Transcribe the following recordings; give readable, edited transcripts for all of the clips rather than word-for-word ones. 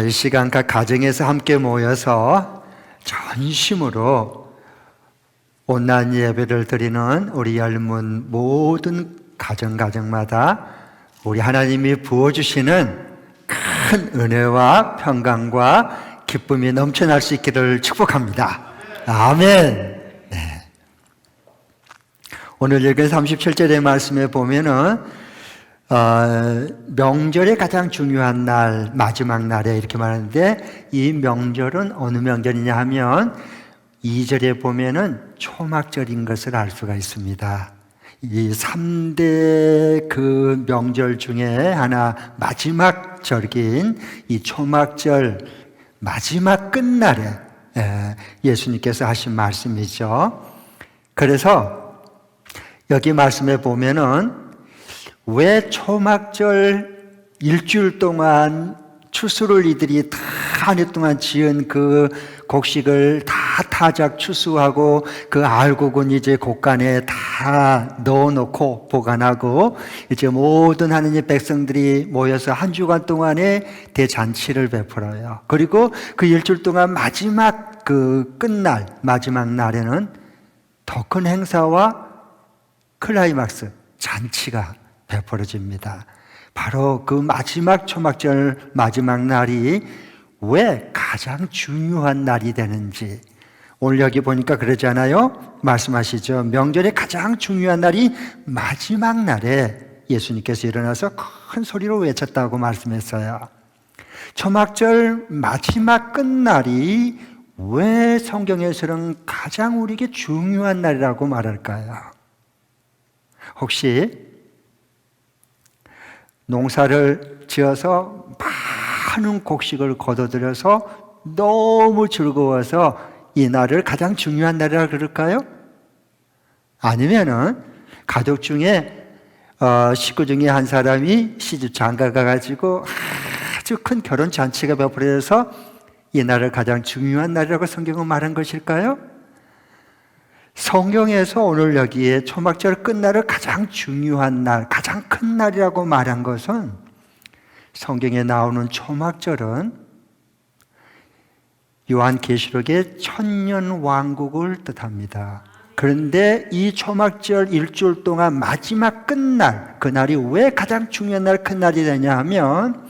이 시간 각 가정에서 함께 모여서 전심으로 온라인 예배를 드리는 우리 열문 모든 가정마다 우리 하나님이 부어주시는 큰 은혜와 평강과 기쁨이 넘쳐날 수 있기를 축복합니다. 아멘. 네. 오늘 읽은 37절의 말씀에 보면은 명절의 가장 중요한 날, 마지막 날에 이렇게 말하는데, 이 명절은 어느 명절이냐 하면 2절에 보면은 초막절인 것을 알 수가 있습니다. 이 3대 그 명절 중에 하나, 마지막 절기인 이 초막절 마지막 끝날에 예수님께서 하신 말씀이죠. 그래서 여기 말씀에 보면은 왜 초막절 일주일 동안 추수를 이들이 다 한 해 동안 지은 그 곡식을 다 타작 추수하고 그 알곡은 이제 곡간에 다 넣어놓고 보관하고 이제 모든 하느님 백성들이 모여서 한 주간 동안에 대잔치를 베풀어요. 그리고 그 일주일 동안 마지막 그 끝날, 마지막 날에는 더 큰 행사와 클라이막스, 잔치가 베풀어집니다. 바로 그 마지막 초막절 마지막 날이 왜 가장 중요한 날이 되는지 오늘 여기 보니까 그러잖아요. 말씀하시죠. 명절의 가장 중요한 날이 마지막 날에 예수님께서 일어나서 큰 소리로 외쳤다고 말씀했어요. 초막절 마지막 끝날이 왜 성경에서는 가장 우리에게 중요한 날이라고 말할까요? 혹시 농사를 지어서 많은 곡식을 거둬들여서 너무 즐거워서 이 날을 가장 중요한 날이라 그럴까요? 아니면은 가족 중에 식구 중에 한 사람이 시집 장가 가가지고 아주 큰 결혼 잔치가 베풀어져서 이 날을 가장 중요한 날이라고 성경은 말한 것일까요? 성경에서 오늘 여기에 초막절 끝날을 가장 중요한 날, 가장 큰 날이라고 말한 것은 성경에 나오는 초막절은 요한계시록의 천년왕국을 뜻합니다. 그런데 이 초막절 일주일 동안 마지막 끝날, 그날이 왜 가장 중요한 날, 큰 날이 되냐 하면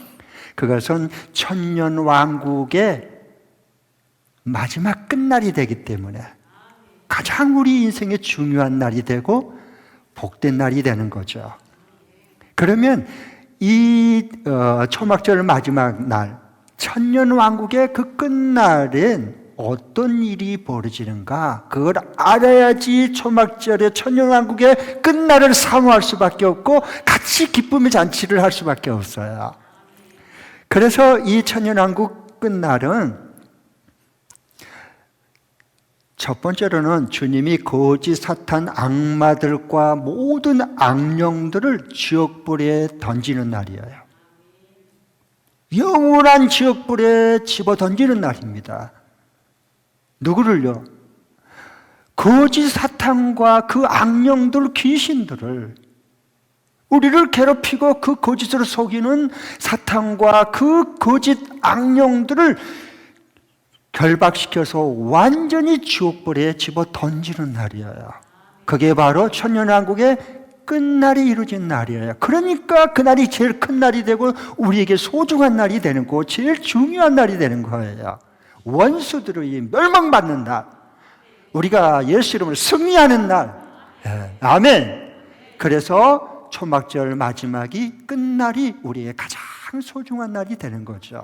그것은 천년왕국의 마지막 끝날이 되기 때문에 가장 우리 인생에 중요한 날이 되고 복된 날이 되는 거죠. 그러면 이 초막절 마지막 날, 천년왕국의 그 끝날엔 어떤 일이 벌어지는가? 그걸 알아야지 초막절의 천년왕국의 끝날을 사모할 수밖에 없고 같이 기쁨의 잔치를 할 수밖에 없어요. 그래서 이 천년왕국 끝날은 첫 번째로는 주님이 거짓 사탄 악마들과 모든 악령들을 지옥불에 던지는 날이에요. 영원한 지옥불에 집어 던지는 날입니다. 누구를요? 거짓 사탄과 그 악령들, 귀신들을, 우리를 괴롭히고 그 거짓으로 속이는 사탄과 그 거짓 악령들을 결박시켜서 완전히 지옥불에 집어 던지는 날이에요. 그게 바로 천년왕국의 끝날이 이루어진 날이에요. 그러니까 그날이 제일 큰 날이 되고 우리에게 소중한 날이 되는 거고 제일 중요한 날이 되는 거예요. 원수들이 멸망받는 날, 우리가 예수 이름으로 승리하는 날. 아멘. 그래서 초막절 마지막이 끝날이 우리의 가장 소중한 날이 되는 거죠.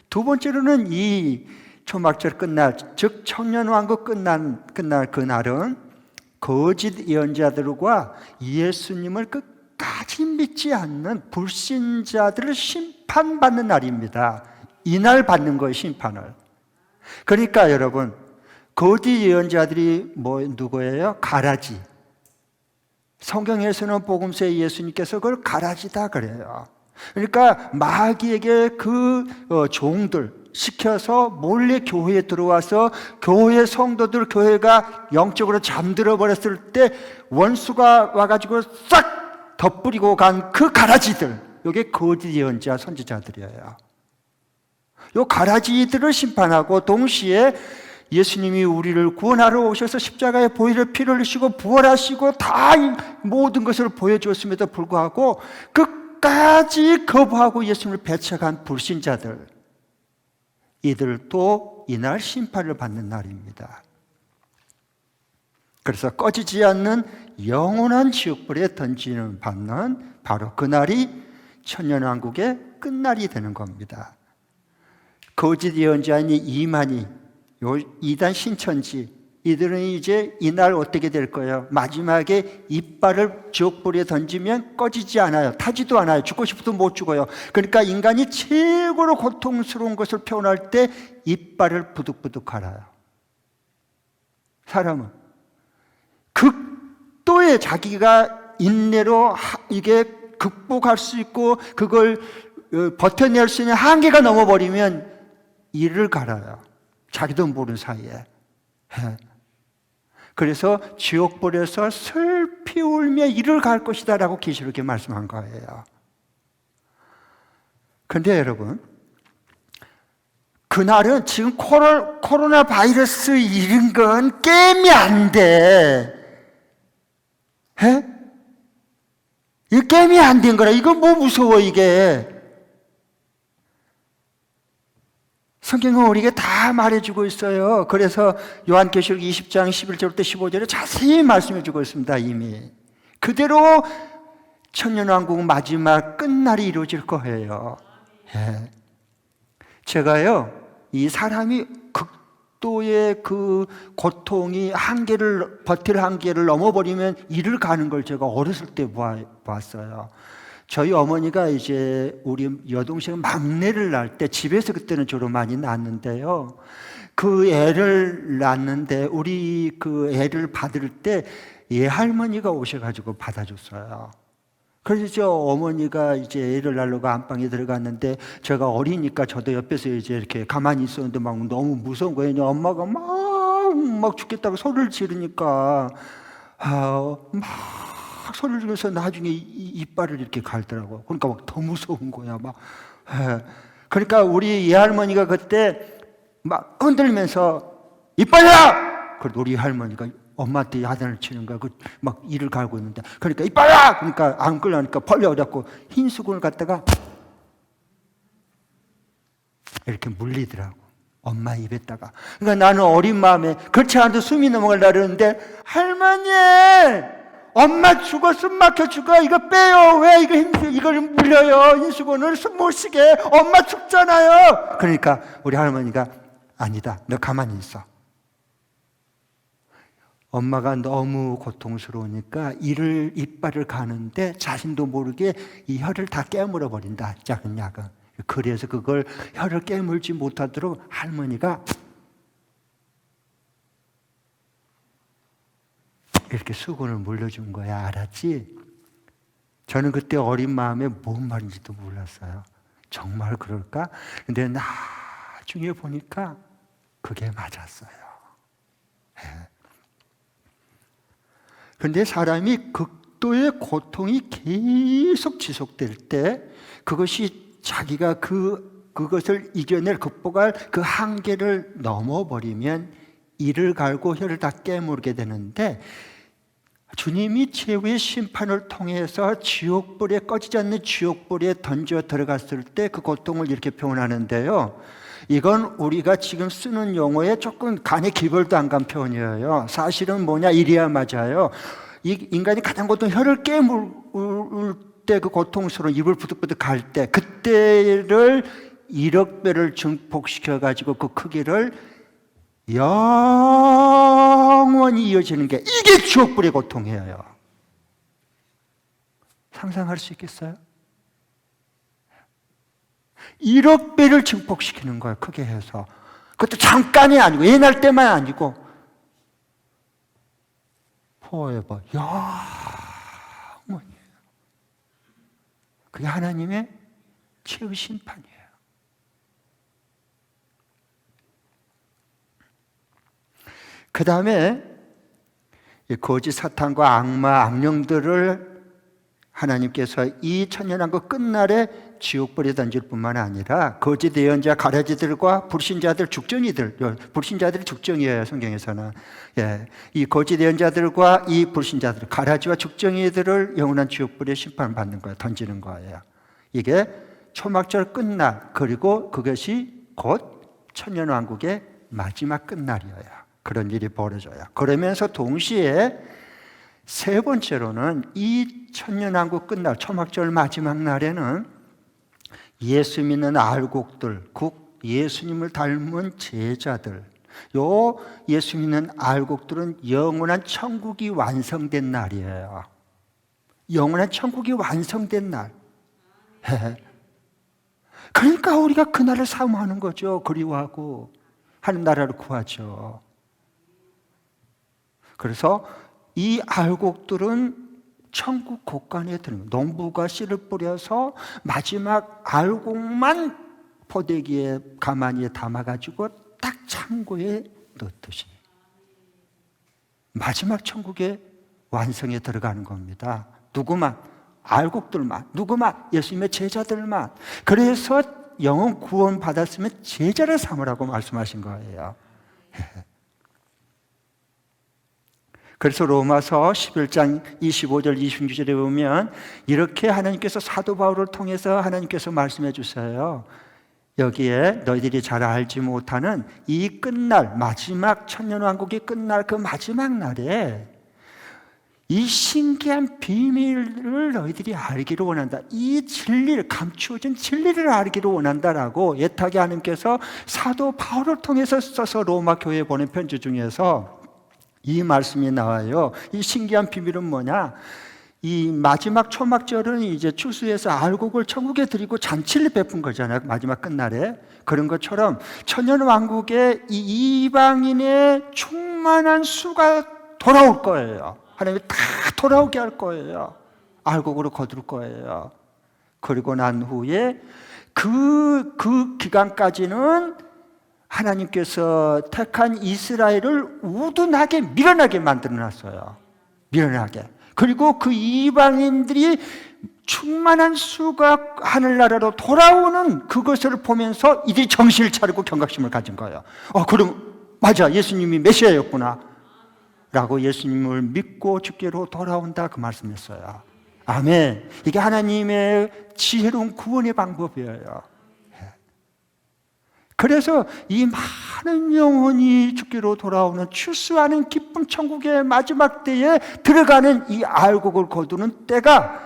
두 번째로는 이 초막절 끝날, 즉 천년왕국 끝날 그날은 거짓 예언자들과 예수님을 끝까지 믿지 않는 불신자들을 심판받는 날입니다. 이날 받는 거예요, 심판을. 그러니까 여러분, 거짓 예언자들이 누구예요? 가라지. 성경에서는 복음서에 예수님께서 그걸 가라지다 그래요. 그러니까 마귀에게 그 종들 시켜서 몰래 교회에 들어와서 교회 성도들, 교회가 영적으로 잠들어 버렸을 때 원수가 와가지고 싹 덧뿌리고 간 그 가라지들, 이게 거짓 예언자 선지자들이에요. 요 가라지들을 심판하고 동시에 예수님이 우리를 구원하러 오셔서 십자가에 보혈의 피를 흘리시고 부활하시고 다 모든 것을 보여주었음에도 불구하고 끝까지 거부하고 예수님을 배척한 불신자들, 이들도 이날 심판을 받는 날입니다. 그래서 꺼지지 않는 영원한 지옥불에 던지는 받는 바로 그날이 천년왕국의 끝날이 되는 겁니다. 거짓 예언자인 이만희, 이단 신천지, 이들은 이제 이날 어떻게 될 거예요? 마지막에 이빨을 지옥불에 던지면 꺼지지 않아요. 타지도 않아요. 죽고 싶어도 못 죽어요. 그러니까 인간이 최고로 고통스러운 것을 표현할 때 이빨을 부득부득 갈아요. 사람은 극도의 자기가 인내로 이게 극복할 수 있고 그걸 버텨낼 수 있는 한계가 넘어버리면 이를 갈아요. 자기도 모르는 사이에. 그래서 지옥불에서 슬피 울며 이를 갈 것이다 라고 계시록에 말씀한 거예요. 그런데 여러분, 그날은 지금 코로나 바이러스 이런 건 게임이 안 돼. 이 게임이 안 된 거라. 이거 뭐 무서워 이게. 성경은 우리에게 다 말해주고 있어요. 그래서 요한계시록 20장 11절부터 15절에 자세히 말씀해주고 있습니다. 이미 그대로 천년왕국 마지막 끝날이 이루어질 거예요. 예. 제가요, 이 사람이 극도의 그 고통이 버틸 한계를 넘어버리면 이를 가는 걸 제가 어렸을 때 보았어요. 저희 어머니가 이제 우리 여동생 막내를 낳을 때 집에서 그때는 주로 많이 낳았는데요. 그 애를 낳는데 우리 그 애를 받을 때 예할머니가 오셔가지고 받아줬어요. 그래서 저 어머니가 이제 애를 낳으려고 안방에 들어갔는데 제가 어리니까 저도 옆에서 이제 이렇게 가만히 있었는데 막 너무 무서운 거예요. 엄마가 막 죽겠다고 소리를 지르니까 막 소리를 지르면서 나중에 이빨을 이렇게 갈더라고. 그러니까 막 더 무서운 거야. 막. 그러니까 우리 예할머니가 그때 막 흔들면서 이빨이야! 그래도 우리 할머니가 엄마한테 야단을 치는 거야. 막 이를 갈고 있는데. 그러니까 이빨이야! 그러니까 안 끌려니까 벌려갖고 흰 수건을 갖다가 이렇게 물리더라고. 엄마 입에다가. 그러니까 나는 어린 마음에 그렇지 않아도 숨이 넘어가려고 그러는데 할머니! 엄마 죽어, 숨 막혀 죽어. 이거 빼요. 왜 이걸 물려요? 흰수건을 숨 못 쉬게. 엄마 죽잖아요. 그러니까 우리 할머니가 아니다. 너 가만히 있어. 엄마가 너무 고통스러우니까 이빨을 가는데 자신도 모르게 이 혀를 다 깨물어 버린다. 작은 약은. 그래서 그걸 혀를 깨물지 못하도록 할머니가 이렇게 수건을 물려준 거야. 알았지? 저는 그때 어린 마음에 뭔 말인지도 몰랐어요. 정말 그럴까? 근데 나중에 보니까 그게 맞았어요. 그런데 사람이 극도의 고통이 계속 지속될 때 그것이 자기가 그것을 이겨낼 극복할 그 한계를 넘어버리면 이를 갈고 혀를 다 깨물게 되는데 주님이 최후의 심판을 통해서 지옥불에 꺼지지 않는 지옥불에 던져 들어갔을 때 그 고통을 이렇게 표현하는데요. 이건 우리가 지금 쓰는 용어에 조금 간에 기별도 안 간 표현이에요. 사실은 뭐냐? 이래야 맞아요. 이 인간이 가장 고통 혀를 깨물 때 그 고통스러운 입을 부득부득 갈 때 그때를 1억 배를 증폭시켜 가지고 그 크기를 영원히 이어지는 게 이게 지옥불의 고통이에요. 상상할 수 있겠어요? 1억 배를 증폭시키는 거예요. 크게 해서. 그것도 잠깐이 아니고 옛날 때만 아니고 forever, 영원히. 그게 하나님의 최후 심판이에요. 그 다음에 거짓 사탄과 악마, 악령들을 하나님께서 이 천년왕국 끝날에 지옥불에 던질 뿐만 아니라 거짓 예언자 가라지들과 불신자들 죽정이들, 불신자들이 죽정이에요, 성경에서는. 예, 이 거짓 예언자들과 이 불신자들, 가라지와 죽정이들을 영원한 지옥불에 심판을 받는 거예요, 던지는 거예요. 이게 초막절 끝날, 그리고 그것이 곧 천년왕국의 마지막 끝날이에요. 그런 일이 벌어져요. 그러면서 동시에 세 번째로는 이 천년왕국 끝날 초막절 마지막 날에는 예수 믿는 알곡들, 국 예수님을 닮은 제자들, 요 예수 믿는 알곡들은 영원한 천국이 완성된 날이에요. 영원한 천국이 완성된 날. 그러니까 우리가 그날을 사모하는 거죠. 그리워하고 하는 나라를 구하죠. 그래서 이 알곡들은 천국 곳간에 드는 농부가 씨를 뿌려서 마지막 알곡만 포대기에 가마니에 담아가지고 딱 창고에 넣듯이 마지막 천국의 완성에 들어가는 겁니다. 누구만? 알곡들만. 누구만? 예수님의 제자들만. 그래서 영혼 구원 받았으면 제자를 삼으라고 말씀하신 거예요. 그래서 로마서 11장 25절 26절에 보면 이렇게 하나님께서 사도 바울을 통해서 하나님께서 말씀해 주세요. 여기에 너희들이 잘 알지 못하는 이 끝날, 마지막 천년왕국이 끝날 그 마지막 날에 이 신기한 비밀을 너희들이 알기를 원한다. 이 진리를, 감추어진 진리를 알기를 원한다라고 애타게 하나님께서 사도 바울을 통해서 써서 로마 교회에 보낸 편지 중에서 이 말씀이 나와요. 이 신기한 비밀은 뭐냐? 이 마지막 초막절은 이제 추수해서 알곡을 천국에 드리고 잔치를 베푼 거잖아요. 마지막 끝날에. 그런 것처럼 천년왕국에 이 이방인의 충만한 수가 돌아올 거예요. 하나님이 다 돌아오게 할 거예요. 알곡으로 거둘 거예요. 그리고 난 후에 그 기간까지는 하나님께서 택한 이스라엘을 우둔하게 밀어나게 만들어놨어요. 밀어나게. 그리고 그 이방인들이 충만한 수가 하늘나라로 돌아오는 그것을 보면서 이들이 정신을 차리고 경각심을 가진 거예요. 그럼 맞아, 예수님이 메시아였구나 라고 예수님을 믿고 주께로 돌아온다, 그 말씀했어요. 아멘. 이게 하나님의 지혜로운 구원의 방법이에요. 그래서 이 많은 영혼이 주께로 돌아오는 출소하는 기쁨 천국의 마지막 때에 들어가는 이 알곡을 거두는 때가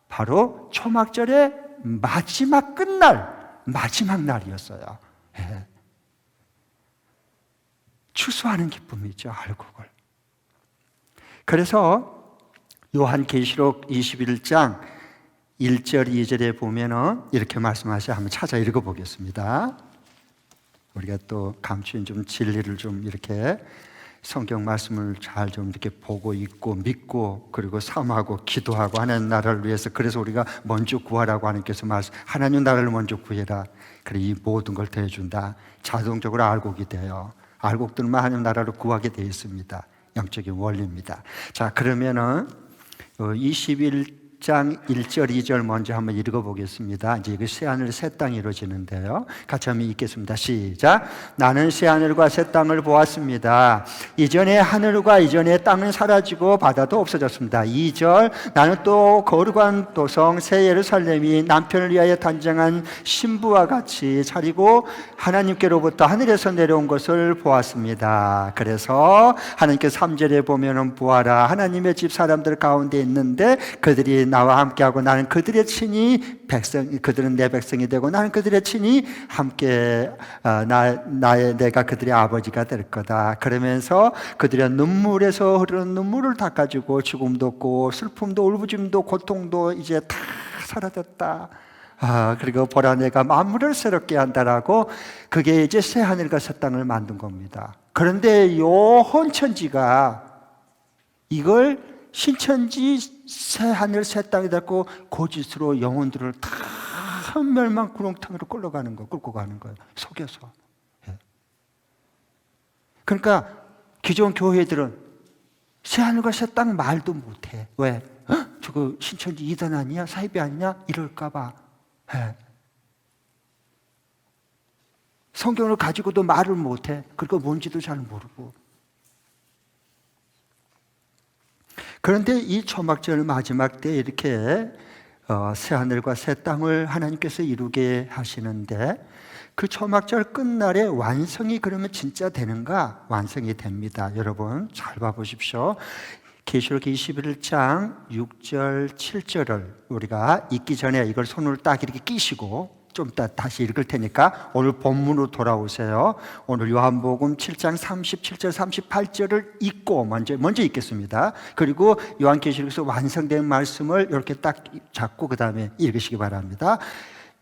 바로 초막절의 마지막 끝날, 마지막 날이었어요. 출소하는 기쁨이죠, 알곡을. 그래서 요한계시록 21장 1절 2절에 보면은 이렇게 말씀하셔. 한번 찾아 읽어보겠습니다. 우리가 또 감추인 좀 진리를 좀 이렇게 성경 말씀을 잘 좀 이렇게 보고 읽고 믿고 그리고 사모하고 기도하고 하나님 나라를 위해서, 그래서 우리가 먼저 구하라고 하나님께서 말씀, 하나님 나라를 먼저 구해라. 그래 이 모든 걸 더해준다. 자동적으로 알곡이 돼요. 알곡들만 하나님 나라를 구하게 되어 있습니다. 영적인 원리입니다. 자, 그러면은 21장 1절 2절 먼저 한번 읽어보겠습니다. 이제 이거 새하늘 새 땅이 이루어지는데요. 같이 한번 읽겠습니다. 시작. 나는 새하늘과 새 땅을 보았습니다. 이전에 하늘과 이전에 땅은 사라지고 바다도 없어졌습니다. 2절. 나는 또 거룩한 도성 새 예루살렘이 남편을 위하여 단장한 신부와 같이 차리고 하나님께로부터 하늘에서 내려온 것을 보았습니다. 그래서 하나님께서 3절에 보면은 보아라, 하나님의 집 사람들 가운데 있는데 그들이 나와 함께하고 나는 그들의 친히 백성, 그들은 내 백성이 되고 나는 그들의 친히 함께 내가 그들의 아버지가 될 거다. 그러면서 그들의 눈물에서 흐르는 눈물을 닦아주고 죽음도 없고 슬픔도 울부짖음도 고통도 이제 다 사라졌다. 그리고 보라 내가 만물을 새롭게 한다라고, 그게 이제 새 하늘과 새 땅을 만든 겁니다. 그런데 요 헌천지가 이걸 신천지 새 하늘 새 땅이 됐고 고짓으로 영혼들을 다 멸망 구렁텅이로 끌고 가는 거예요. 속여서. 그러니까 기존 교회들은 새 하늘과 새 땅 말도 못해. 왜? 그거 신천지 이단 아니야? 사이비 아니냐? 이럴까봐. 예. 성경을 가지고도 말을 못해. 그리고 뭔지도 잘 모르고. 그런데 이 초막절 마지막 때 이렇게 새하늘과 새 땅을 하나님께서 이루게 하시는데 그 초막절 끝날에 완성이 그러면 진짜 되는가? 완성이 됩니다. 여러분 잘 봐보십시오. 계시록 21장 6절 7절을 우리가 읽기 전에 이걸 손으로 딱 이렇게 끼시고 좀 이따 다시 읽을 테니까 오늘 본문으로 돌아오세요. 오늘 요한복음 7장 37절 38절을 읽고 먼저 읽겠습니다. 그리고 요한계시록에서 완성된 말씀을 이렇게 딱 잡고 그 다음에 읽으시기 바랍니다.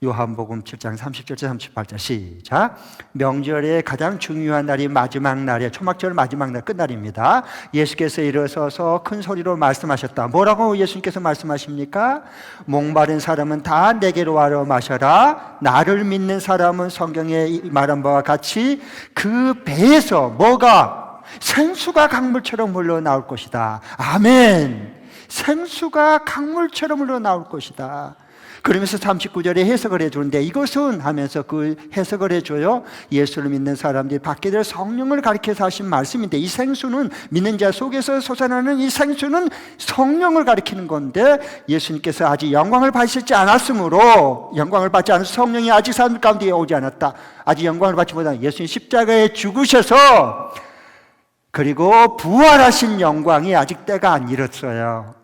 요한복음 7장 30절에서 38절 시작. 명절의 가장 중요한 날이 마지막 날이에요. 초막절 마지막 날 끝날입니다. 예수께서 일어서서 큰 소리로 말씀하셨다. 뭐라고 예수님께서 말씀하십니까? 목마른 사람은 다 내게로 와서 마셔라. 나를 믿는 사람은 성경에 말한 바와 같이 그 배에서 뭐가? 생수가 강물처럼 흘러나올 것이다. 아멘. 생수가 강물처럼 흘러나올 것이다. 그러면서 39절에 해석을 해주는데 이것은 하면서 그 해석을 해줘요. 예수를 믿는 사람들이 받게 될 성령을 가리켜서 하신 말씀인데 이 생수는 믿는 자 속에서 솟아나는 이 생수는 성령을 가리키는 건데 예수님께서 아직 영광을 받으시지 않았으므로 영광을 받지 않아서 성령이 아직 사람들 가운데 오지 않았다. 아직 영광을 받지 못한 예수님 십자가에 죽으셔서 그리고 부활하신 영광이 아직 때가 안 이뤘어요.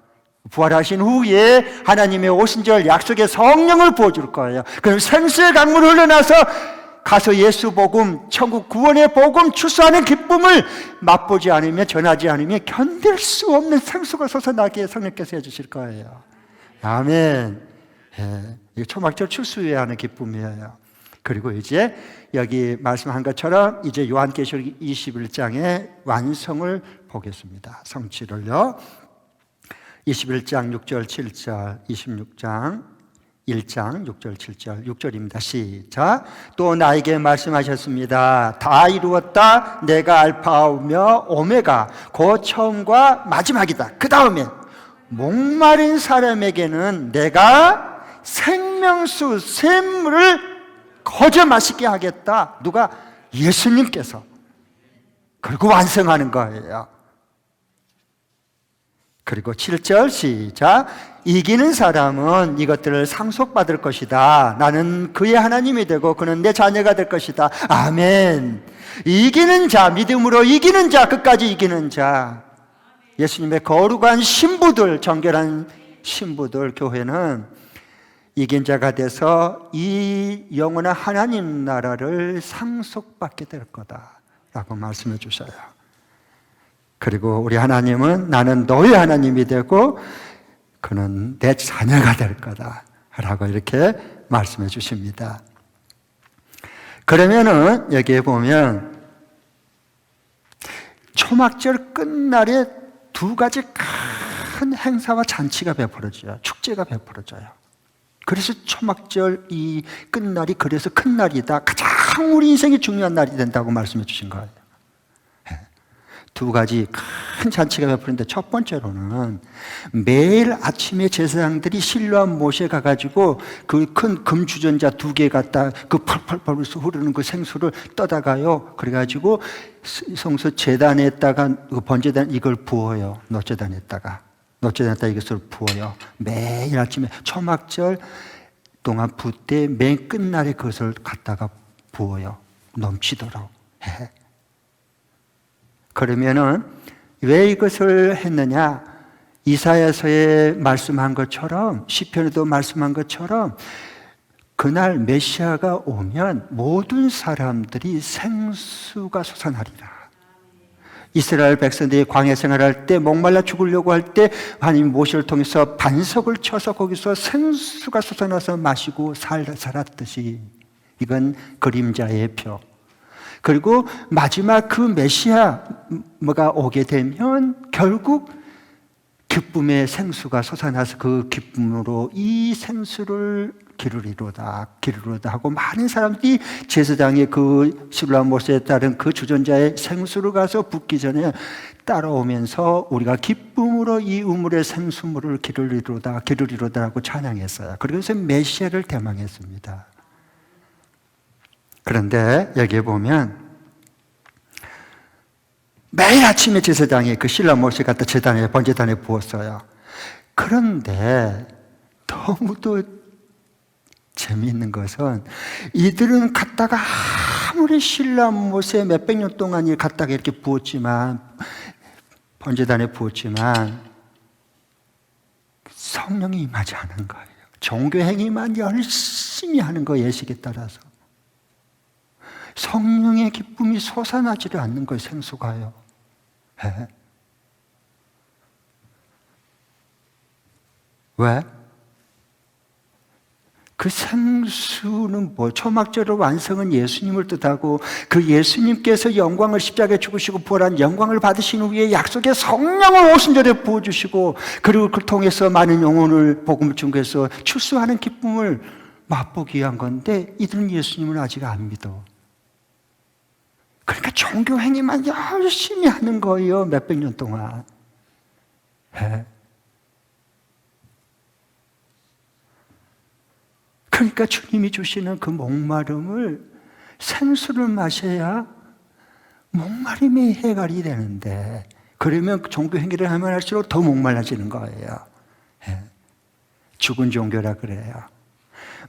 부활하신 후에 하나님의 오순절 약속의 성령을 부어줄 거예요. 그럼 생수의 강물이 흘러나서 가서 예수 복음, 천국 구원의 복음 추수하는 기쁨을 맛보지 않으면 전하지 않으면 견딜 수 없는 생수가 솟아나게 성령께서 해주실 거예요. 아멘. 예, 초막절 추수해야 하는 기쁨이에요. 그리고 이제 여기 말씀한 것처럼 이제 요한계시록 21장의 완성을 보겠습니다. 성취를요. 21장 6절 7절 26장 1장 6절 7절 6절입니다. 시작. 또 나에게 말씀하셨습니다. 다 이루었다. 내가 알파오며 오메가 곧 처음과 마지막이다. 그 다음에 목마른 사람에게는 내가 생명수 샘물을 거저 마시게 하겠다. 누가? 예수님께서. 그리고 완성하는 거예요. 그리고 7절 시작. 이기는 사람은 이것들을 상속받을 것이다. 나는 그의 하나님이 되고 그는 내 자녀가 될 것이다. 아멘. 이기는 자, 믿음으로 이기는 자, 끝까지 이기는 자. 예수님의 거룩한 신부들, 정결한 신부들, 교회는 이긴 자가 돼서 이 영원한 하나님 나라를 상속받게 될 거다라고 말씀해 주셔요. 그리고 우리 하나님은 나는 너의 하나님이 되고 그는 내 자녀가 될 거다라고 이렇게 말씀해 주십니다. 그러면은 여기에 보면 초막절 끝날에 두 가지 큰 행사와 잔치가 베풀어져요. 축제가 베풀어져요. 그래서 초막절 이 끝날이 그래서 큰 날이다. 가장 우리 인생이 중요한 날이 된다고 말씀해 주신 거예요. 두 가지 큰 잔치가 베푸는데 첫 번째로는 매일 아침에 제사장들이 실로암 못에 가가지고 그 큰 금주전자 2개 갖다 그 펄펄펄 흐르는 그 생수를 떠다가요. 그래가지고 성소 제단에다가 그 번제단 이걸 부어요. 노제단에다가 이것을 부어요. 매일 아침에 초막절 동안 부 때 맨 끝날에 그것을 갖다가 부어요. 넘치도록 해. 그러면은 왜 이것을 했느냐? 이사야서에 말씀한 것처럼 시편에도 말씀한 것처럼 그날 메시아가 오면 모든 사람들이 생수가 솟아나리라. 이스라엘 백성들이 광야 생활할 때 목말라 죽으려고 할 때 하나님 모세를 통해서 반석을 쳐서 거기서 생수가 솟아나서 마시고 살았듯이 이건 그림자의 표. 그리고 마지막 그 메시아가 오게 되면 결국 기쁨의 생수가 솟아나서 그 기쁨으로 이 생수를 기르리로다, 기르리로다 하고 많은 사람들이 제사장의 그 실로암못에 따른 그 주전자의 생수를 가서 붓기 전에 따라오면서 우리가 기쁨으로 이 우물의 생수물을 기르리로다, 기르리로다 하고 찬양했어요. 그래서 메시아를 대망했습니다. 그런데 여기에 보면 매일 아침에 제사장이 그 실로암못을 갖다 제단에, 번제단에 부었어요. 그런데 너무도 재미있는 것은 이들은 갔다가 아무리 실로암못에 몇백 년 동안 갔다가 이렇게 부었지만, 번제단에 부었지만 성령이 임하지 않은 거예요. 종교 행위만 열심히 하는 거, 예식에 따라서. 성령의 기쁨이 솟아나지를 않는 거예요, 생수가요. 네. 왜? 그 생수는 뭐, 초막절의 완성은 예수님을 뜻하고 그 예수님께서 영광을 십자가에 죽으시고 부활한 영광을 받으신 후에 약속의 성령을 오순절에 부어주시고, 그리고 그를 통해서 많은 영혼을 복음을 증거해서 출소하는 기쁨을 맛보기 위한 건데, 이들은 예수님을 아직 안 믿어. 그러니까 종교 행위만 열심히 하는 거예요, 몇백 년 동안. 네. 그러니까 주님이 주시는 그 목마름을, 생수를 마셔야 목마름이 해결이 되는데, 그러면 종교 행위를 하면 할수록 더 목말라지는 거예요. 예. 죽은 종교라 그래요.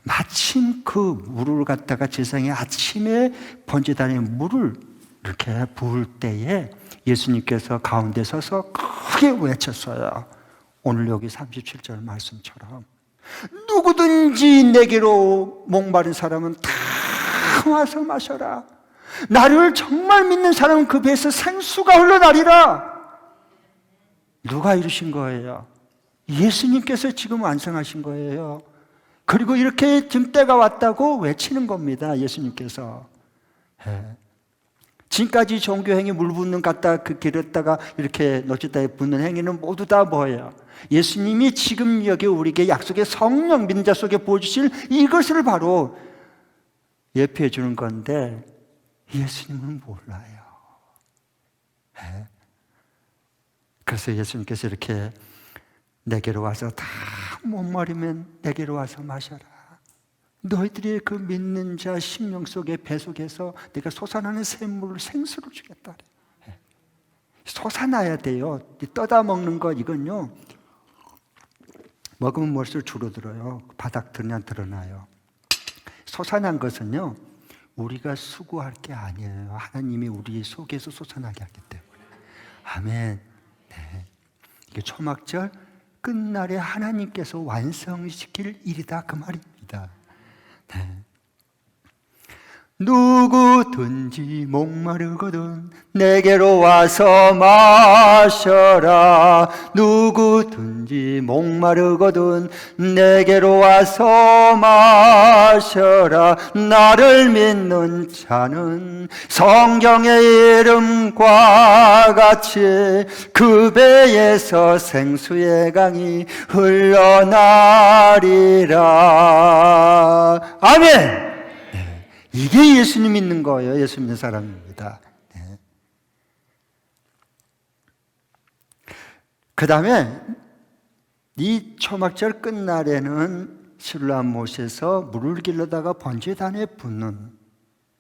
마침 그 물을 갖다가 제사장이 아침에 번제단에 물을 이렇게 부을 때에 예수님께서 가운데 서서 크게 외쳤어요. 오늘 여기 37절 말씀처럼 누구든지 내게로 목마른 사람은 다 와서 마셔라. 나를 정말 믿는 사람은 그 배에서 생수가 흘러나리라. 누가 이루신 거예요? 예수님께서 지금 완성하신 거예요. 그리고 이렇게 지금 때가 왔다고 외치는 겁니다, 예수님께서. 예. 지금까지 종교행위 물 붓는 갖다 그 길에다가 이렇게 놓치다에 붓는 행위는 모두 다 뭐예요? 예수님이 지금 여기 우리에게 약속의 성령 믿는 자 속에 보여주실 이것을 바로 예표해 주는 건데, 예수님은 몰라요. 네. 그래서 예수님께서 이렇게 내게로 와서 다 목마르면 내게로 와서 마셔라. 너희들이 그 믿는 자 심령 속에 배 속에서 내가 솟아나는 샘물을, 생수를 주겠다. 네. 솟아나야 돼요. 떠다 먹는 것 이건요, 먹으면 뭘수록 줄어들어요. 바닥 그냥 드러나요. 솟아난 것은요, 우리가 수고할 게 아니에요. 하나님이 우리 속에서 솟아나게 하기 때문에. 아멘. 네. 이게 초막절 끝날에 하나님께서 완성시킬 일이다, 그 말입니다. 네. 누구든지 목마르거든 내게로 와서 마셔라. 누구든지 목마르거든 내게로 와서 마셔라. 나를 믿는 자는 성경의 이름과 같이 그 배에서 생수의 강이 흘러나리라. 아멘. 이게 예수님 믿는 거예요. 예수 믿는 사람입니다. 네. 그 다음에 이 초막절 끝날에는 실로암못에서 물을 길러다가 번제단에 붓는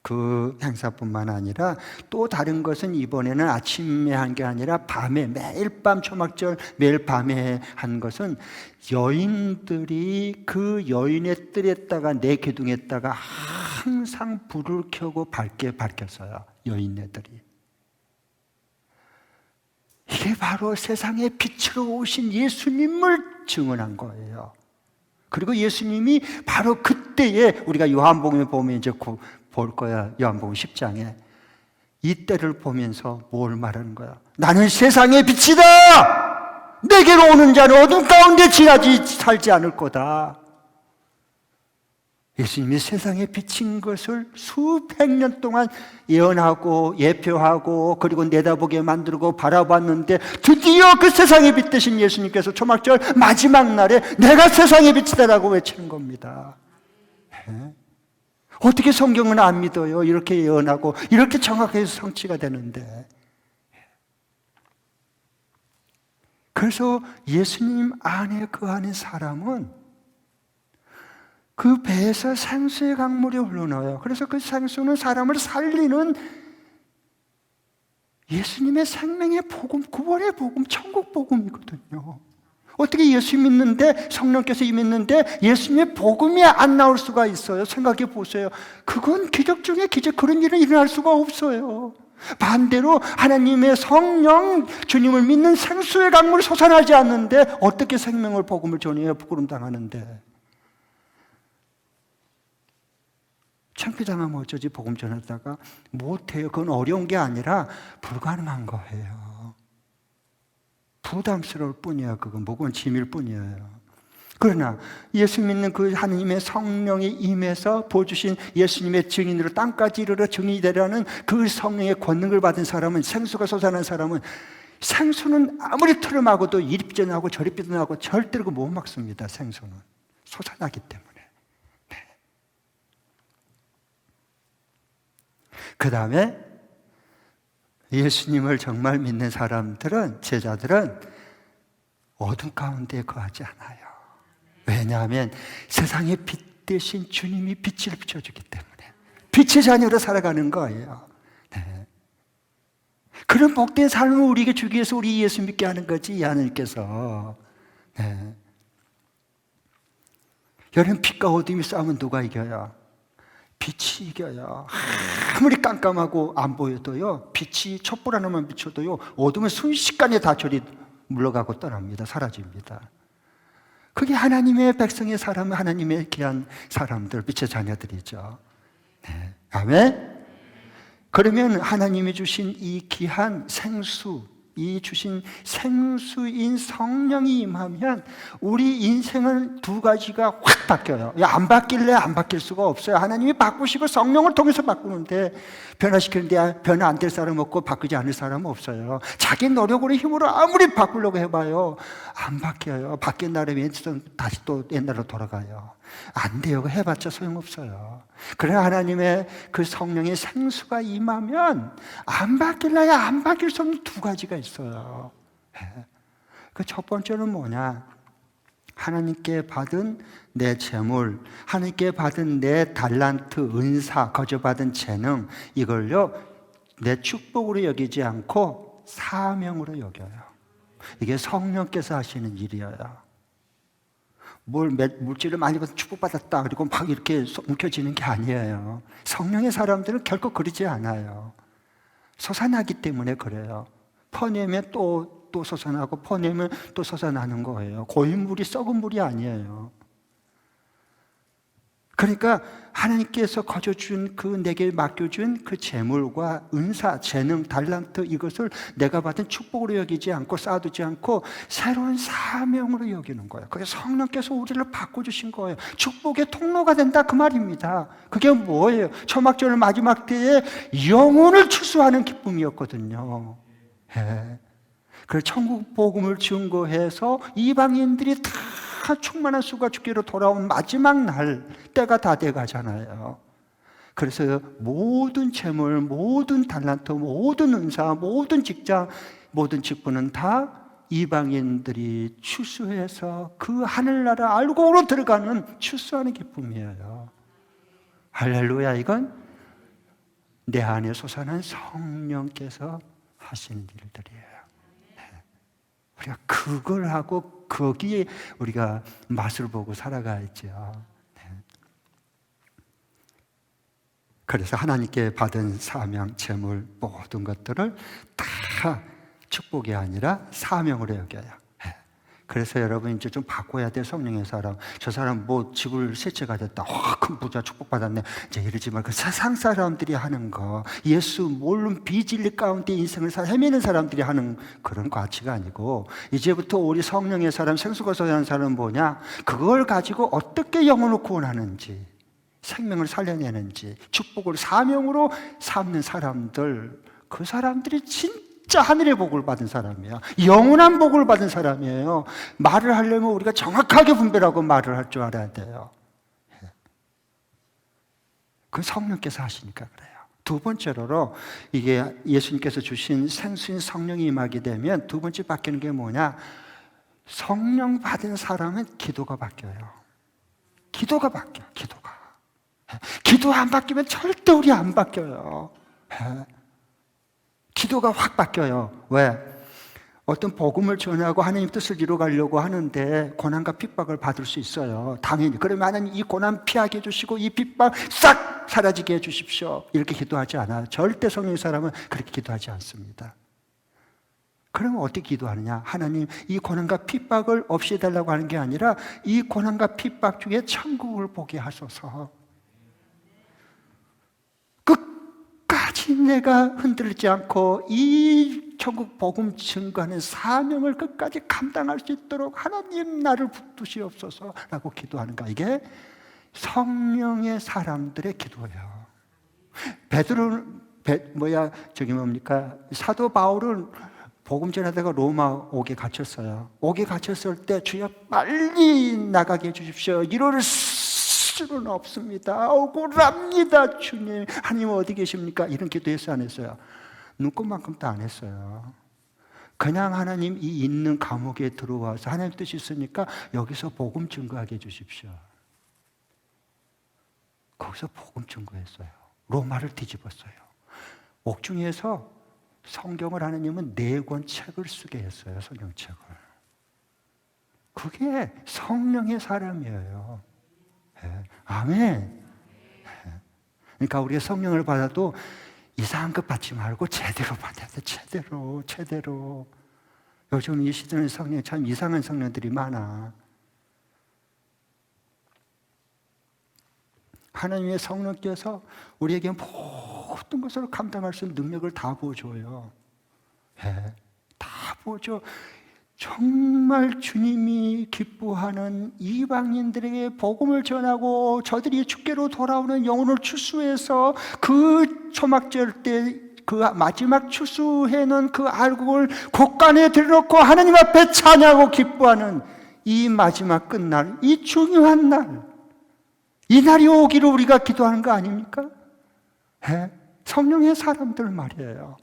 그 행사뿐만 아니라 또 다른 것은 이번에는 아침에 한 게 아니라 밤에, 매일 밤 초막절 매일 밤에 한 것은 여인들이 그 여인의 뜰에다가, 내 기둥에다가 항상 불을 켜고 밝게 밝혔어요. 여인네들이. 이게 바로 세상의 빛으로 오신 예수님을 증언한 거예요. 그리고 예수님이 바로 그때에, 우리가 요한복음에 보면 이제 볼 거야. 요한복음 10장에 이때를 보면서 뭘 말하는 거야? 나는 세상의 빛이다. 내게로 오는 자는 어둠 가운데 지나지 살지 않을 거다. 예수님이 세상의 빛인 것을 수백 년 동안 예언하고 예표하고 그리고 내다보게 만들고 바라봤는데, 드디어 그 세상의 빛 되신 예수님께서 초막절 마지막 날에 내가 세상의 빛이다라고 외치는 겁니다. 예? 어떻게 성경은 안 믿어요? 이렇게 예언하고 이렇게 정확하게 성취가 되는데. 그래서 예수님 안에 거하는 사람은 그 배에서 생수의 강물이 흘러나와요. 그래서 그 생수는 사람을 살리는 예수님의 생명의 복음, 구원의 복음, 천국 복음이거든요. 어떻게 예수 믿는데, 성령께서 임했는데 예수님의 복음이 안 나올 수가 있어요? 생각해 보세요. 그건 기적 중에 기적, 그런 일은 일어날 수가 없어요. 반대로 하나님의 성령, 주님을 믿는 생수의 강물이 솟아나지 않는데 어떻게 생명을, 복음을 전해요? 부끄럼 당하는데. 창피당하면 어쩌지? 복음 전하다가 못해요. 그건 어려운 게 아니라 불가능한 거예요. 부담스러울 뿐이야. 그건 무거운 짐일 뿐이에요. 그러나 예수 믿는 그 하나님의 성령이 임해서 보여주신 예수님의 증인으로 땅까지 이르러 증인이 되려는 그 성령의 권능을 받은 사람은, 생수가 솟아난 사람은, 생수는 아무리 트름하고도 이리 삐져나고 저리 삐져나고 절대로 못 막습니다. 생수는 솟아나기 때문에. 네. 그 다음에 예수님을 정말 믿는 사람들은, 제자들은 어둠 가운데 거하지 않아요. 왜냐하면 세상의 빛 대신 주님이 빛을 비춰주기 때문에 빛의 자녀로 살아가는 거예요. 네. 그런 복된 삶을 우리에게 주기 위해서 우리 예수 믿게 하는 거지, 하나님께서. 네. 여러분, 빛과 어둠이 싸우면 누가 이겨요? 빛이 이겨요. 아무리 깜깜하고 안 보여도요, 빛이 촛불 하나만 비춰도요, 어둠은 순식간에 다 저리 물러가고 떠납니다. 사라집니다. 그게 하나님의 백성의 사람, 하나님의 귀한 사람들, 빛의 자녀들이죠. 네. 아멘? 그러면 하나님이 주신 이 귀한 생수, 이 주신 생수인 성령이 임하면 우리 인생은 두 가지가 확 바뀌어요. 안 바뀔래? 안 바뀔 수가 없어요. 하나님이 바꾸시고 성령을 통해서 바꾸는데, 변화시키는데 변화 안 될 사람 없고 바꾸지 않을 사람은 없어요. 자기 노력으로, 힘으로 아무리 바꾸려고 해봐요, 안 바뀌어요. 바뀐 날에 다시 또 옛날로 돌아가요. 안 돼요. 해봤자 소용없어요. 그러나 하나님의 그 성령의 생수가 임하면 안 바뀔래야 안 바뀔 수 없는 두 가지가 있어요. 그 첫 번째는 뭐냐? 하나님께 받은 내 재물, 하나님께 받은 내 달란트, 은사, 거저받은 재능, 이걸요 내 축복으로 여기지 않고 사명으로 여겨요. 이게 성령께서 하시는 일이에요. 물질을 많이 받아 축복받았다 그리고 막 이렇게 움켜쥐는 게 아니에요. 성령의 사람들은 결코 그러지 않아요. 솟아나기 때문에 그래요. 퍼내면 또 솟아나고, 퍼내면 또 솟아나는 거예요. 고인 물이 썩은 물이 아니에요. 그러니까 하나님께서 거저준, 그 내게 맡겨준 그 재물과 은사, 재능, 달란트, 이것을 내가 받은 축복으로 여기지 않고 쌓아두지 않고 새로운 사명으로 여기는 거예요. 그게 성령께서 우리를 바꿔주신 거예요. 축복의 통로가 된다, 그 말입니다. 그게 뭐예요? 초막절 마지막 때에 영혼을 추수하는 기쁨이었거든요. 예. 그래서 천국 복음을 증거해서 이방인들이 다 충만한 수가 주기로 돌아온 마지막 날, 때가 다 돼가잖아요. 그래서 모든 재물, 모든 달란트, 모든 은사, 모든 직장, 모든 직분은 다 이방인들이 추수해서 그 하늘나라 알곡으로 들어가는 추수하는 기쁨이에요. 할렐루야. 이건 내 안에 솟아난 성령께서 하시는 일들이에요. 우리가 그걸 하고 거기에 우리가 맛을 보고 살아가야죠. 그래서 하나님께 받은 사명, 재물, 모든 것들을 다 축복이 아니라 사명으로 여겨요. 그래서 여러분 이제 좀 바꿔야 돼. 성령의 사람, 저 사람 뭐 집을 세 채 가졌다, 큰 부자 축복받았네, 이제 이러지 말고 세상 사람들이 하는 거, 예수 모르는 비진리 가운데 인생을 헤매는 사람들이 하는 그런 가치가 아니고, 이제부터 우리 성령의 사람, 생수가 솟아난 사람은 뭐냐? 그걸 가지고 어떻게 영혼을 구원하는지, 생명을 살려내는지, 축복을 사명으로 삼는 사람들, 그 사람들이 진짜 하늘의 복을 받은 사람이에요. 영원한 복을 받은 사람이에요. 말을 하려면 우리가 정확하게 분별하고 말을 할 줄 알아야 돼요. 그 성령께서 하시니까 그래요. 두 번째로 이게 예수님께서 주신 생수인 성령이 임하게 되면 두 번째 바뀌는 게 뭐냐? 성령 받은 사람은 기도가 바뀌어요. 기도가 바뀌어. 기도 안 바뀌면 절대 우리 안 바뀌어요. 기도가 확 바뀌어요. 왜? 어떤 복음을 전하고 하나님 뜻을 이루어가려고 하는데 고난과 핍박을 받을 수 있어요. 당연히. 그러면 하나님 이 고난 피하게 해주시고 이 핍박 싹 사라지게 해주십시오. 이렇게 기도하지 않아요. 절대 성령의 사람은 그렇게 기도하지 않습니다. 그러면 어떻게 기도하느냐? 하나님 이 고난과 핍박을 없애달라고 하는 게 아니라 이 고난과 핍박 중에 천국을 보게 하소서. 끝까지 내가 흔들리지 않고 이 천국 복음 증거하는 사명을 끝까지 감당할 수 있도록 하나님 나를 붙드시옵소서라고 기도하는가? 이게 성령의 사람들의 기도예요. 사도 바울은 복음 전하다가 로마 옥에 갇혔어요. 옥에 갇혔을 때 주여 빨리 나가게 해주십시오. 이럴 수는 없습니다. 억울합니다. 주님, 하나님 어디 계십니까? 이런 기도했어요, 안 했어요? 눈곱만큼도 안 했어요. 그냥 하나님 이 있는 감옥에 들어와서 하나님 뜻이 있으니까 여기서 복음 증거하게 해주십시오. 거기서 복음 증거했어요. 로마를 뒤집었어요. 옥중에서 성경을 하나님은 4권 책을 쓰게 했어요. 성경책을. 그게 성령의 사람이에요. 네. 아멘. 네. 그러니까 우리가 성령을 받아도 이상한 것 받지 말고 제대로 받아야 돼. 제대로. 요즘 이 시대는 성령이 참 이상한 성령들이 많아. 하나님의 성령께서 우리에게 모든 것을 감당할 수 있는 능력을 다 부어줘요. 네, 다 부어줘. 정말 주님이 기뻐하는 이방인들에게 복음을 전하고 저들이 주께로 돌아오는 영혼을 추수해서 그 초막절 때 그 마지막 추수해놓은 그 알곡을 곳간에 들여놓고 하나님 앞에 찬양하고 기뻐하는 이 마지막 끝날, 이 중요한 날, 이 날이 오기를 우리가 기도하는 거 아닙니까? 네? 성령의 사람들 말이에요.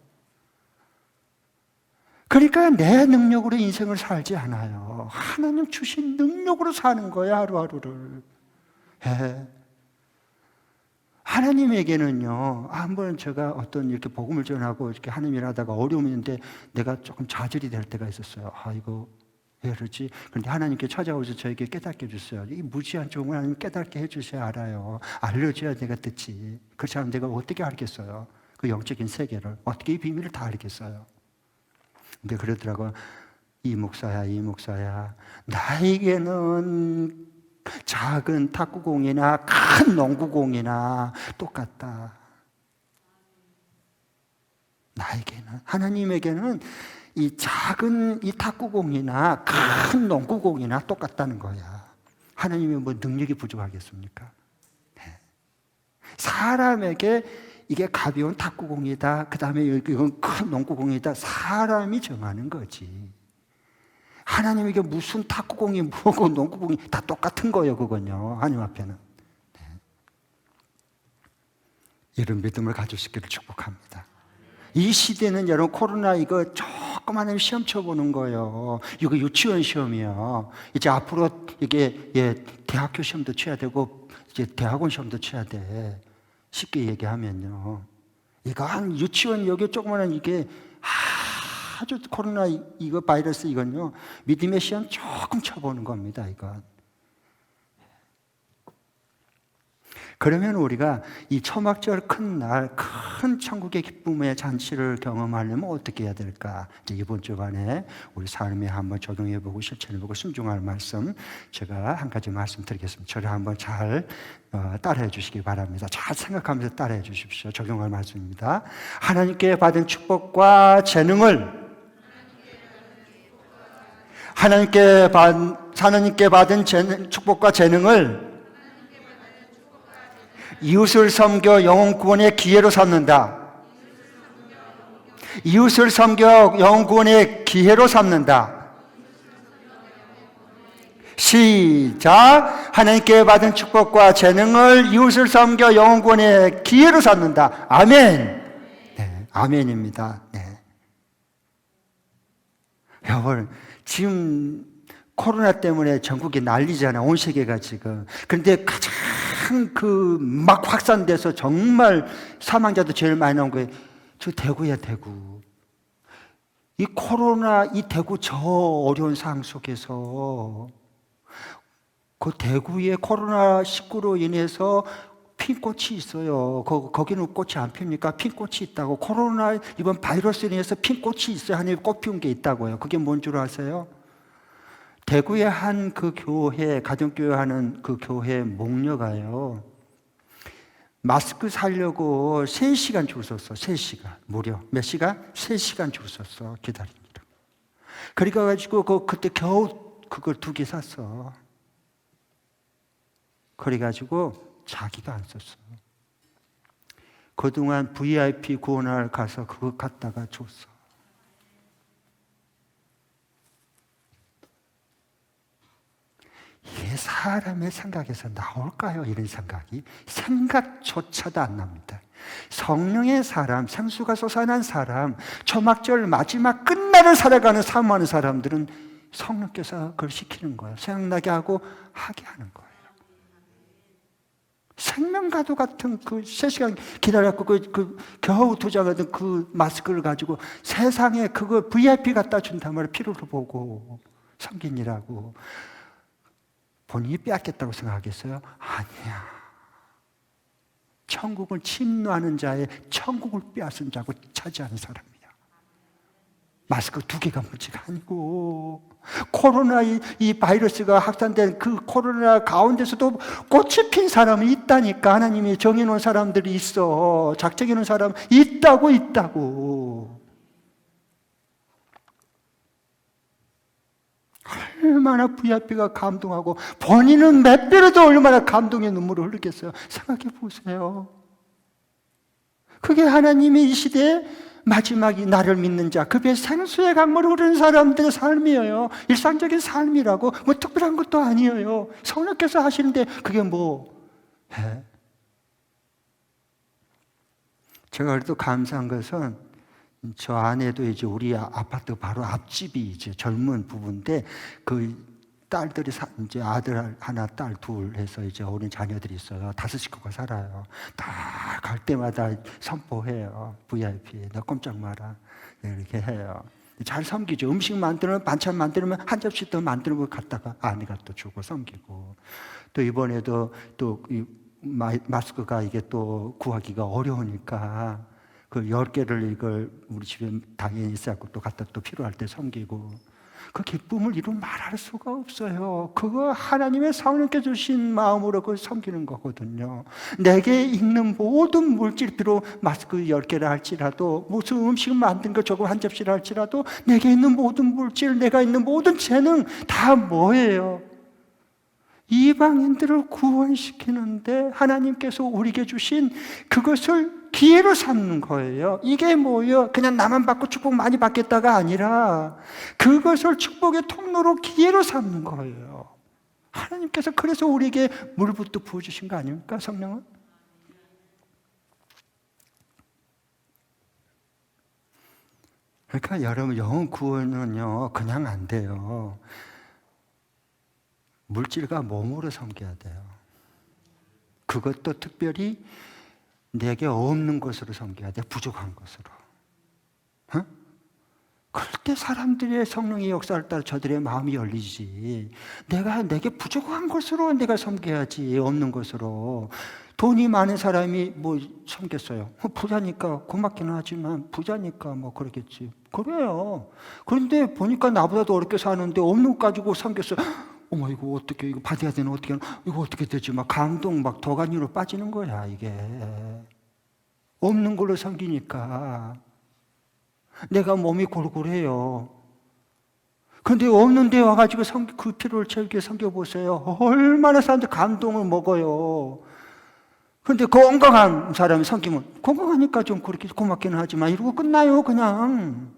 그러니까 내 능력으로 인생을 살지 않아요. 하나님 주신 능력으로 사는 거예요, 하루하루를. 네. 하나님에게는요, 한번 제가 어떤 이렇게 복음을 전하고 이렇게 하나님 일하다가 어려움이 있는데 내가 조금 좌절이 될 때가 있었어요. 이거 왜 그러지? 그런데 하나님께 찾아오셔서 저에게 깨닫게 해주세요. 이 무지한 종을 하나님 깨닫게 해주셔야 알아요. 알려줘야 내가 듣지. 그렇지 않으면 내가 어떻게 알겠어요? 그 영적인 세계를. 어떻게 이 비밀을 다 알겠어요? 근데 그러더라고요. 이 목사야. 나에게는 작은 탁구공이나 큰 농구공이나 똑같다. 나에게는. 하나님에게는 이 작은 이 탁구공이나 큰 농구공이나 똑같다는 거야. 하나님이 뭐 능력이 부족하겠습니까? 네. 사람에게 이게 가벼운 탁구공이다, 그 다음에 이건 큰 농구공이다, 사람이 정하는 거지. 하나님에게 무슨 탁구공이 뭐고 농구공이 다 똑같은 거예요, 그건요. 하나님 앞에는. 네. 이런 믿음을 가질 수 있기를 축복합니다. 이 시대는 여러분 코로나 이거 조금 하나님 시험 쳐보는 거예요. 이거 유치원 시험이에요. 이제 앞으로 이게 대학교 시험도 쳐야 되고 이제 대학원 시험도 쳐야 돼. 쉽게 얘기하면요. 이거 한 유치원 여기 조그마한 이게 아주 코로나 이거 바이러스 이건요. 믿음의 시험 조금 쳐보는 겁니다. 이건. 그러면 우리가 이 초막절 큰 날, 큰 천국의 기쁨의 잔치를 경험하려면 어떻게 해야 될까? 이제 이번 주간에 우리 삶에 한번 적용해보고 실천해보고 순종할 말씀 제가 한 가지 말씀드리겠습니다. 저를 한번 잘 따라해 주시기 바랍니다. 잘 생각하면서 따라해 주십시오. 적용할 말씀입니다. 하나님께 받은 축복과 재능을 하나님께 받은 축복과 재능을 이웃을 섬겨 영혼 구원의 기회로 삼는다. 이웃을 섬겨 영혼 구원의 기회로 삼는다. 시작. 하나님께 받은 축복과 재능을 이웃을 섬겨 영혼구원의 기회로 삼는다. 아멘. 네, 아멘입니다. 네. 여러분, 지금 코로나 때문에 전국이 난리잖아. 온 세계가 지금. 그런데 가장 막 확산돼서 정말 사망자도 제일 많이 나온 게 저 대구야, 대구. 이 코로나, 이 대구 저 어려운 상황 속에서 그 대구에 코로나19로 인해서 핀 꽃이 있어요. 거기는 꽃이 안 핍니까? 핀 꽃이 있다고. 코로나 이번 바이러스로 인해서 핀 꽃이 있어요. 하나님 꽃 피운 게 있다고요. 그게 뭔 줄 아세요? 대구의 한 그 교회, 가정교회 하는 그 교회 목녀가요, 마스크 사려고 3시간 줄 섰어. 3시간. 무려. 몇 시간? 3시간 줄 섰어. 기다리기로. 그래가지고 그때 겨우 그걸 2개 샀어. 그래가지고 자기가 안 썼어. 그동안 VIP 구원할 가서 그거 갖다가 줬어. 이게 사람의 생각에서 나올까요? 이런 생각이 생각조차도 안 납니다. 성령의 사람, 생수가 솟아난 사람, 초막절 마지막 끝날을 살아가는 사모하는 사람들은 성령께서 그걸 시키는 거예요. 생각나게 하고 하게 하는 거예요. 생명과도 같은 그 3시간 기다렸고 겨우 도착하던 그 마스크를 가지고 세상에 그거 VIP 갖다 준단 말이에요. 필요로 보고 섬긴이라고. 본인이 빼앗겠다고 생각하겠어요? 아니야. 천국을 침노하는 자의 천국을 빼앗은 자고 차지하는 사람이야. 마스크 2개가 문제가 아니고, 코로나 이 바이러스가 확산된 그 코로나 가운데서도 꽃이 핀 사람이 있다니까. 하나님이 정해놓은 사람들이 있어. 작정해놓은 사람 있다고. 얼마나 VIP가 감동하고 본인은 몇 배로 더 얼마나 감동의 눈물을 흘리겠어요. 생각해 보세요. 그게 하나님이 이 시대에 마지막이 나를 믿는 자, 그 배 생수의 강물을 흐르는 사람들의 삶이에요. 일상적인 삶이라고 뭐 특별한 것도 아니에요. 성령께서 하시는데 그게 뭐 해? 제가 그래도 감사한 것은 저 안에도 이제 우리 아파트 바로 앞집이 이제 젊은 부부인데 그 딸들이 이제 아들 하나, 딸 둘 해서 이제 어린 자녀들이 있어요. 5 식구가 살아요. 다 갈 때마다 선포해요. VIP. 나 꼼짝 마라. 이렇게 해요. 잘 섬기죠. 음식 만들면, 반찬 만들면 한 접시 더 만드는 거 갖다가 아내가 또 주고 섬기고. 또 이번에도 또 이 마스크가 이게 또 구하기가 어려우니까 그 10개를 이걸 우리 집에 당연히 있어갖고 또 갖다 또 필요할 때 섬기고. 그 기쁨을 이루 말할 수가 없어요. 그거 하나님의 성령께 주신 마음으로 그걸 섬기는 거거든요. 내게 있는 모든 물질, 비록 마스크 10개를 할지라도, 무슨 음식 만든 거 조금 한 접시를 할지라도 내게 있는 모든 물질, 내가 있는 모든 재능 다 뭐예요? 이방인들을 구원시키는데 하나님께서 우리에게 주신 그것을 기회로 삼는 거예요. 이게 뭐예요? 그냥 나만 받고 축복 많이 받겠다가 아니라 그것을 축복의 통로로 기회로 삼는 거예요. 하나님께서 그래서 우리에게 물부터 부어주신 거 아닙니까? 성령은? 그러니까 여러분, 영혼 구원은요 그냥 안 돼요. 물질과 몸으로 섬겨야 돼요. 그것도 특별히 내게 없는 것으로 섬겨야 돼. 부족한 것으로. 어? 그럴 때 사람들의 성령의 역사를 따라 저들의 마음이 열리지. 내게 부족한 것으로 내가 섬겨야지. 없는 것으로. 돈이 많은 사람이 뭐 섬겼어요. 부자니까 고맙기는 하지만 부자니까 뭐 그러겠지. 그래요. 그런데 보니까 나보다도 어렵게 사는데 없는 것 가지고 섬겼어요. 어머, 이거 어떻게, 이거 받아야 되나, 어떻게, 이거 어떻게 되지? 막 감동, 막 도가니로 빠지는 거야, 이게. 없는 걸로 섬기니까. 내가 몸이 골골해요. 그런데 없는 데 와가지고 그 필요를 채우게 섬겨보세요. 얼마나 사람들 감동을 먹어요. 그런데 건강한 사람이 섬기면, 건강하니까 좀 그렇게 고맙기는 하지만 이러고 끝나요, 그냥.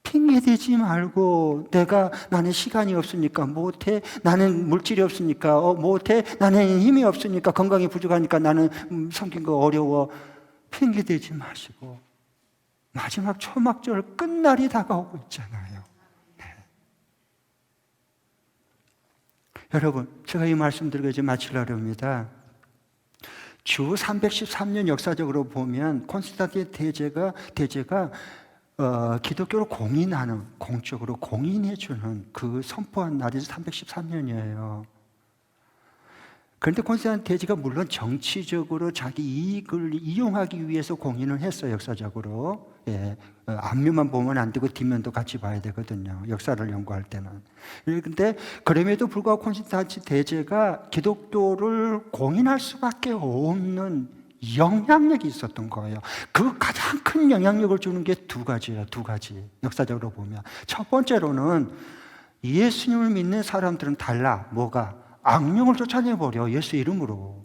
핑계대지 말고 나는 시간이 없으니까 못해, 나는 물질이 없으니까 못해, 나는 힘이 없으니까, 건강이 부족하니까 나는 섬긴 거 어려워. 핑계대지 마시고 마지막 초막절 끝날이 다가오고 있잖아요. 네. 여러분, 제가 이 말씀 드리고 이제 마치려고 합니다. 주 313년 역사적으로 보면 콘스탄틴 대제가 기독교를 공인하는, 공적으로 공인해주는 그 선포한 날이 313년이에요. 그런데 콘스탄틴 대제가 물론 정치적으로 자기 이익을 이용하기 위해서 공인을 했어요, 역사적으로. 예, 앞면만 보면 안 되고 뒷면도 같이 봐야 되거든요, 역사를 연구할 때는. 그런데 그럼에도 불구하고 콘스탄틴 대제가 기독교를 공인할 수밖에 없는 영향력이 있었던 거예요. 그 가장 큰 영향력을 주는 게 두 가지예요. 두 가지. 역사적으로 보면. 첫 번째로는 예수님을 믿는 사람들은 달라. 뭐가? 악령을 쫓아내버려. 예수 이름으로.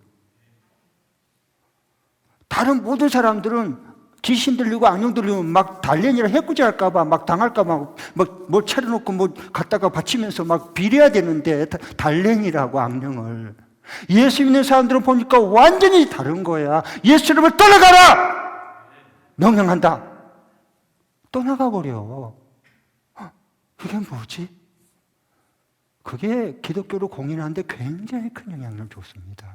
다른 모든 사람들은 귀신 들리고 악령 들리면 막 달래니라 해꾸지할까봐 막 당할까봐 막 뭘 차려놓고 뭐 갖다가 바치면서 막 비려야 되는데 달래니라고 악령을. 예수 믿는 사람들은 보니까 완전히 다른 거야. 예수 이름을 떠나가라! 명령한다. 떠나가 버려. 그게 뭐지? 그게 기독교를 공인하는데 굉장히 큰 영향을 줬습니다.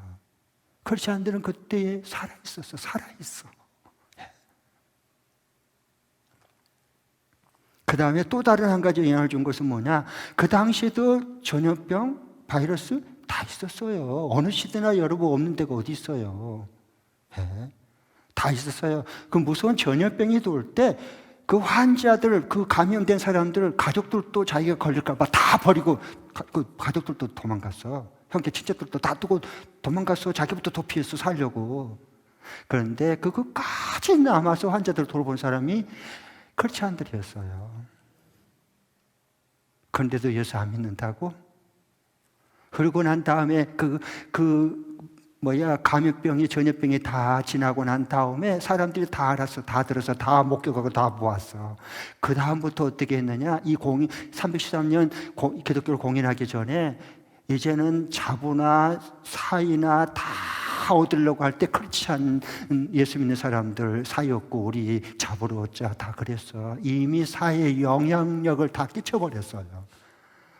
그렇지 않은 데는 그때에 살아있어. 그 다음에 또 다른 한 가지 영향을 준 것은 뭐냐? 그 당시에도 전염병, 바이러스 다 있었어요. 어느 시대나 여러분 없는 데가 어디 있어요? 네. 다 있었어요. 그 무서운 전염병이 돌 때 그 환자들, 그 감염된 사람들, 가족들도 자기가 걸릴까봐 다 버리고 그 가족들도 도망갔어. 형제 친척들도 다 두고 도망갔어. 자기부터 도피해서 살려고. 그런데 그거까지 남아서 환자들 돌본 사람이 크리스찬들이었어요. 그런데도 예수 안 믿는다고? 그러고 난 다음에 감염병이, 전염병이 다 지나고 난 다음에 사람들이 다 알았어. 다 들어서 다 목격하고 다 모았어. 그 다음부터 어떻게 했느냐? 313년 기독교를 공인하기 전에 이제는 자부나 사이나 다 얻으려고 할 때 크리스찬 예수 믿는 사람들 사이였고 우리 자부로 얻자 다 그랬어. 이미 사회의 영향력을 다 끼쳐버렸어요.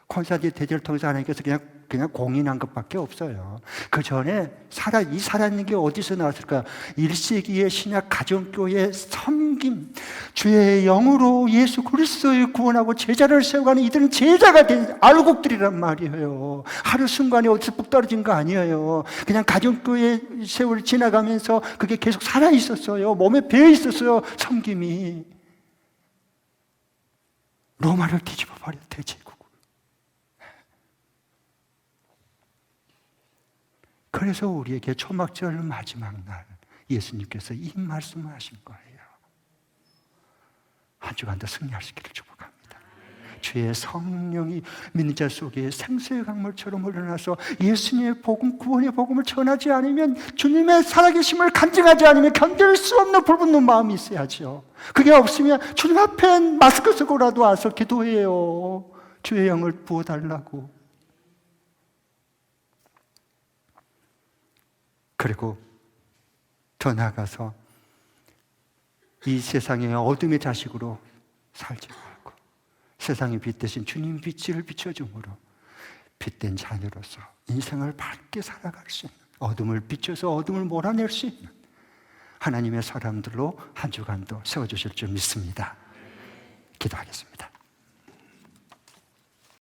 콘스탄틴 대제를 통해서 하나님께서 그냥 공인한 것밖에 없어요. 그 전에 살아있는 게 어디서 나왔을까? 1세기의 신약 가정교회 섬김, 주의 영으로 예수 그리스도의 구원하고 제자를 세워가는 이들은 제자가 된 알곡들이란 말이에요. 하루 순간에 어디서 뚝 떨어진 거 아니에요. 그냥 가정교회 세월이 지나가면서 그게 계속 살아있었어요. 몸에 배어있었어요, 섬김이. 로마를 뒤집어 버려, 대제국. 그래서 우리에게 초막절 마지막 날 예수님께서 이 말씀을 하신 거예요. 한 주간도 승리하시기를 축복합니다. 주의 성령이 믿는 자 속에 생수의 강물처럼 흘러나서 예수님의 복음, 구원의 복음을 전하지 않으면, 주님의 살아계심을 간증하지 않으면 견딜 수 없는 불붙는 마음이 있어야죠. 그게 없으면 주님 앞에 마스크 쓰고라도 와서 기도해요. 주의 영을 부어달라고. 그리고 더 나아가서 이 세상의 어둠의 자식으로 살지 말고 세상의 빛 대신 주님 빛을 비춰줌으로 빛된 자녀로서 인생을 밝게 살아갈 수 있는, 어둠을 비춰서 어둠을 몰아낼 수 있는 하나님의 사람들로 한 주간도 세워주실 줄 믿습니다. 기도하겠습니다.